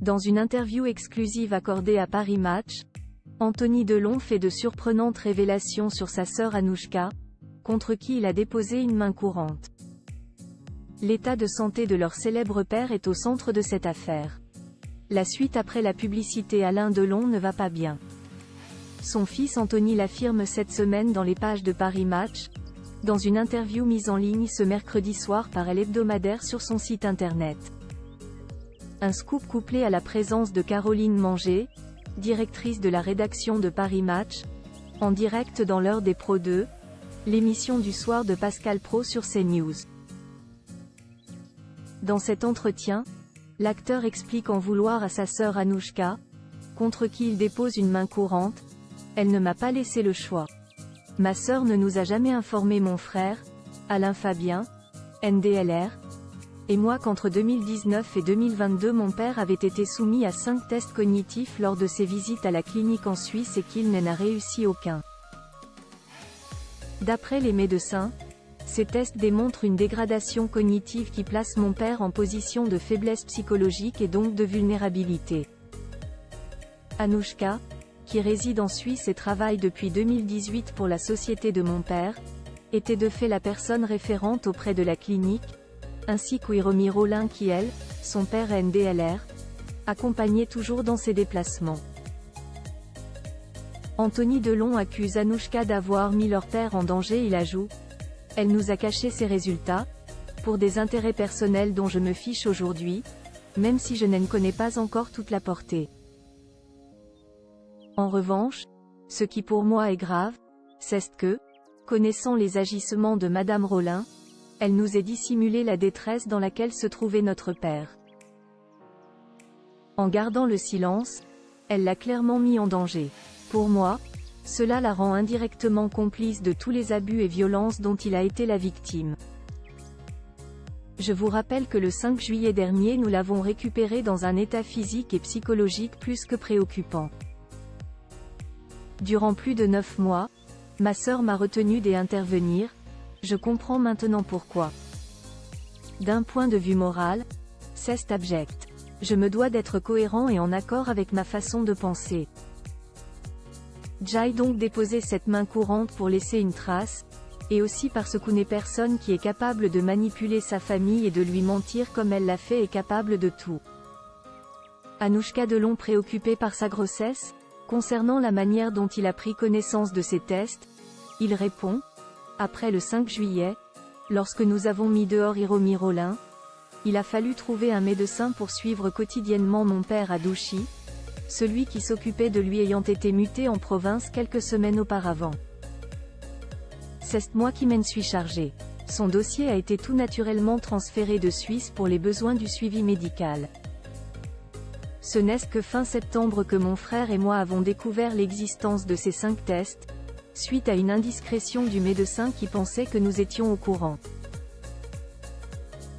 Dans une interview exclusive accordée à Paris Match, Anthony Delon fait de surprenantes révélations sur sa sœur Anouchka, contre qui il a déposé une main courante. L'état de santé de leur célèbre père est au centre de cette affaire. La suite après la publicité. Alain Delon ne va pas bien. Son fils Anthony l'affirme cette semaine dans les pages de Paris Match, dans une interview mise en ligne ce mercredi soir par Elle Hebdomadaire sur son site internet. Un scoop couplé à la présence de Caroline Manger, directrice de la rédaction de Paris Match, en direct dans l'heure des Pro 2, l'émission du soir de Pascal Praud sur CNews. Dans cet entretien, l'acteur explique en vouloir à sa sœur Anouchka, contre qui il dépose une main courante. Elle ne m'a pas laissé le choix. Ma sœur ne nous a jamais informé, mon frère, Alain Fabien, NDLR, et moi qu'entre 2019 et 2022 mon père avait été soumis à 5 tests cognitifs lors de ses visites à la clinique en Suisse et qu'il n'en a réussi aucun. D'après les médecins, ces tests démontrent une dégradation cognitive qui place mon père en position de faiblesse psychologique et donc de vulnérabilité. Anouchka, qui réside en Suisse et travaille depuis 2018 pour la société de mon père, était de fait la personne référente auprès de la clinique, ainsi qu'Hiromi Rollin qui elle, son père NDLR, accompagnait toujours dans ses déplacements. Anthony Delon accuse Anouchka d'avoir mis leur père en danger. Il ajoute: elle nous a caché ses résultats, pour des intérêts personnels dont je me fiche aujourd'hui, même si je n'en connais pas encore toute la portée. En revanche, ce qui pour moi est grave, c'est que, connaissant les agissements de Madame Rollin, elle nous ait dissimulé la détresse dans laquelle se trouvait notre père. En gardant le silence, elle l'a clairement mis en danger. Pour moi, cela la rend indirectement complice de tous les abus et violences dont il a été la victime. Je vous rappelle que le 5 juillet dernier nous l'avons récupéré dans un état physique et psychologique plus que préoccupant. Durant plus de 9 mois, ma sœur m'a retenu d'intervenir, je comprends maintenant pourquoi. D'un point de vue moral, c'est abject. Je me dois d'être cohérent et en accord avec ma façon de penser. J'ai donc déposé cette main courante pour laisser une trace, et aussi parce qu'on n'est personne qui est capable de manipuler sa famille et de lui mentir comme elle l'a fait est capable de tout. Anouchka Delon préoccupée par sa grossesse? Concernant la manière dont il a pris connaissance de ces tests, il répond: après le 5 juillet, lorsque nous avons mis dehors Hiromi Rollin, il a fallu trouver un médecin pour suivre quotidiennement mon père à Douchy, celui qui s'occupait de lui ayant été muté en province quelques semaines auparavant. C'est moi qui m'en suis chargé. Son dossier a été tout naturellement transféré de Suisse pour les besoins du suivi médical. Ce n'est que fin septembre que mon frère et moi avons découvert l'existence de ces 5 tests, suite à une indiscrétion du médecin qui pensait que nous étions au courant.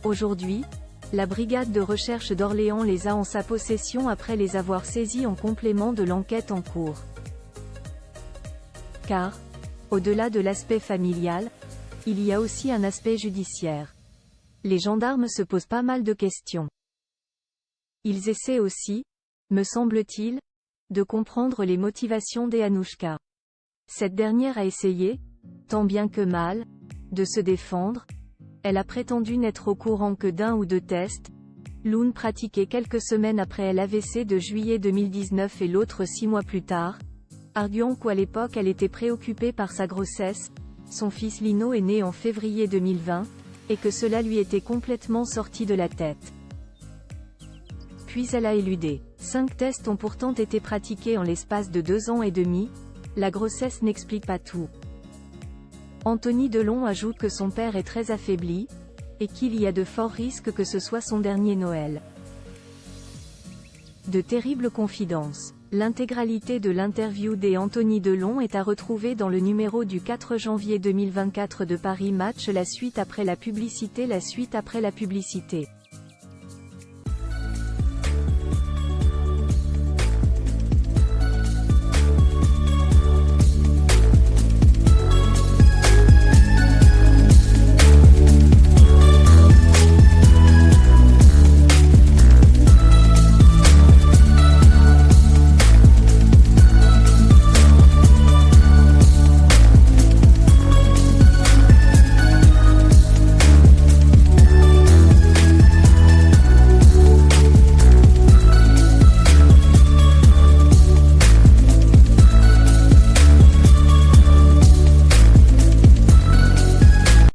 Aujourd'hui, la brigade de recherche d'Orléans les a en sa possession après les avoir saisis en complément de l'enquête en cours. Car, au-delà de l'aspect familial, il y a aussi un aspect judiciaire. Les gendarmes se posent pas mal de questions. Ils essaient aussi, me semble-t-il, de comprendre les motivations d'Anouchka. Cette dernière a essayé, tant bien que mal, de se défendre. Elle a prétendu n'être au courant que d'un ou 2 tests, l'une pratiqué quelques semaines après l'AVC de juillet 2019 et l'autre 6 mois plus tard, arguant qu'à l'époque elle était préoccupée par sa grossesse, son fils Lino est né en février 2020, et que cela lui était complètement sorti de la tête. Puis elle a éludé. 5 tests ont pourtant été pratiqués en l'espace de 2 ans et demi, la grossesse n'explique pas tout. Anthony Delon ajoute que son père est très affaibli, et qu'il y a de forts risques que ce soit son dernier Noël. De terribles confidences. L'intégralité de l'interview d'Anthony Delon est à retrouver dans le numéro du 4 janvier 2024 de Paris Match. La suite après la publicité.